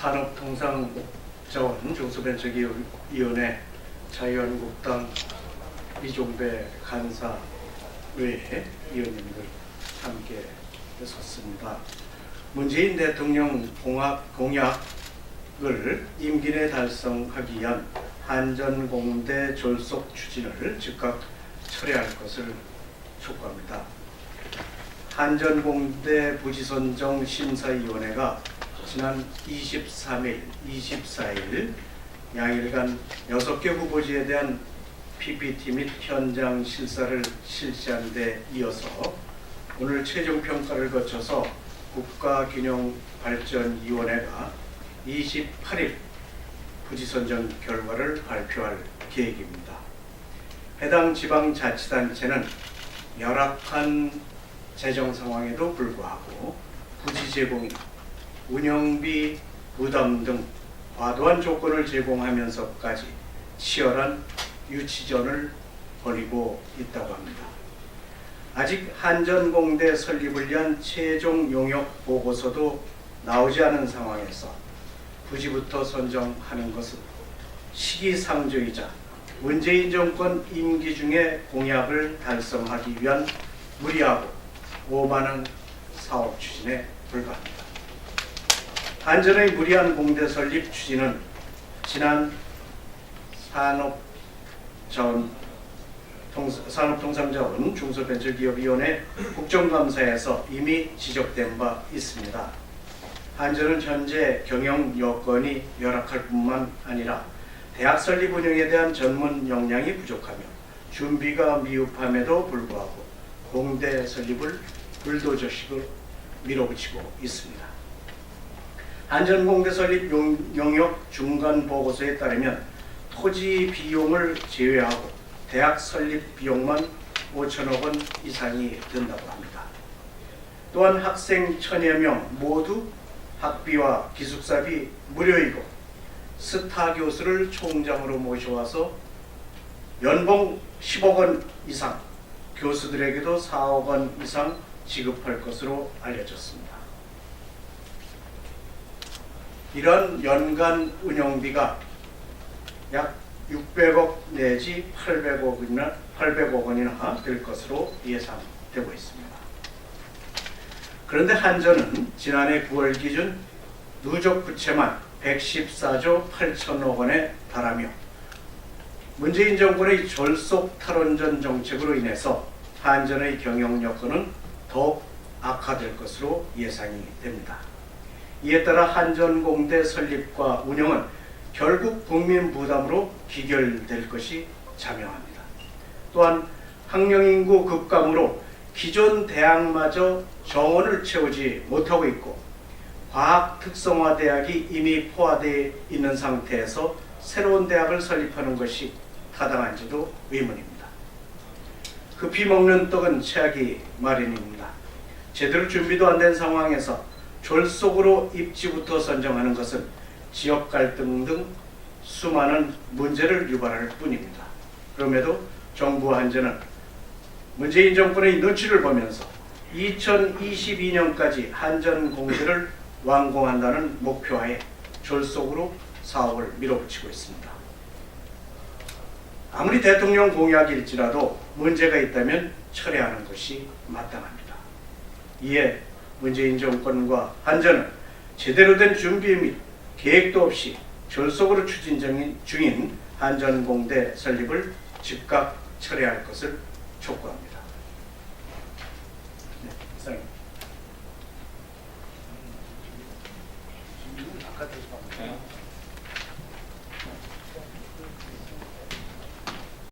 산업통상자원 중소벤처기업위원회 자유한국당 이종배 간사 외에 위원님들 함께 섰습니다. 문재인 대통령 공약을 임기 내 달성하기 위한 한전공대 졸속 추진을 즉각 철회할 것을 촉구합니다. 한전공대 부지선정 심사위원회가 지난 23일, 24일 양일간 6개 후보지에 대한 PPT 및 현장 실사를 실시한 데 이어서 오늘 최종평가를 거쳐서 국가균형발전위원회가 28일 부지선정 결과를 발표할 계획입니다. 해당 지방자치단체는 열악한 재정 상황에도 불구하고 부지 제공이나 운영비 부담 등 과도한 조건을 제공하면서까지 치열한 유치전을 벌이고 있다고 합니다. 아직 한전공대 설립을 위한 최종 용역 보고서도 나오지 않은 상황에서 부지부터 선정하는 것은 시기상조이자 문재인 정권 임기 중에 공약을 달성하기 위한 무리하고 오만한 사업 추진에 불과합니다. 한전의 무리한 공대 설립 추진은 지난 산업통상자원 중소벤처기업위원회 국정감사에서 이미 지적된 바 있습니다. 한전은 현재 경영 여건이 열악할 뿐만 아니라 대학 설립 운영에 대한 전문 역량이 부족하며 준비가 미흡함에도 불구하고 공대 설립을 불도저식으로 밀어붙이고 있습니다. 한전공대 설립 용역 중간 보고서에 따르면 토지 비용을 제외하고 대학 설립 비용만 5천억 원 이상이 든다고 합니다. 또한 학생 1000여 명 모두 학비와 기숙사비 무료이고 스타 교수를 총장으로 모셔와서 연봉 10억 원 이상, 교수들에게도 4억 원 이상 지급할 것으로 알려졌습니다. 이런 연간 운영비가 약 600억 내지 800억 원이나 될 것으로 예상되고 있습니다. 그런데 한전은 지난해 9월 기준 누적 부채만 114조 8천억 원에 달하며 문재인 정권의 졸속 탈원전 정책으로 인해서 한전의 경영 여건은 더욱 악화될 것으로 예상이 됩니다. 이에 따라 한전공대 설립과 운영은 결국 국민 부담으로 기결될 것이 자명합니다. 또한 학령인구 급감으로 기존 대학마저 정원을 채우지 못하고 있고 과학 특성화 대학이 이미 포화되어 있는 상태에서 새로운 대학을 설립하는 것이 타당한지도 의문입니다. 급히 먹는 떡은 체하기 마련입니다. 제대로 준비도 안 된 상황에서 졸속으로 입지부터 선정하는 것은 지역 갈등 등 수많은 문제를 유발할 뿐입니다. 그럼에도 정부 한전은 문재인 정권의 눈치를 보면서 2022년까지 한전공대를 완공한다는 목표하에 졸속으로 사업을 밀어붙이고 있습니다. 아무리 대통령 공약일지라도 문제가 있다면 철회하는 것이 마땅합니다. 이에 문재인 정권과 한전은 제대로 된 준비 및 계획도 없이 졸속으로 추진 중인 한전공대 설립을 즉각 철회할 것을 촉구합니다. 네, 이상입니다.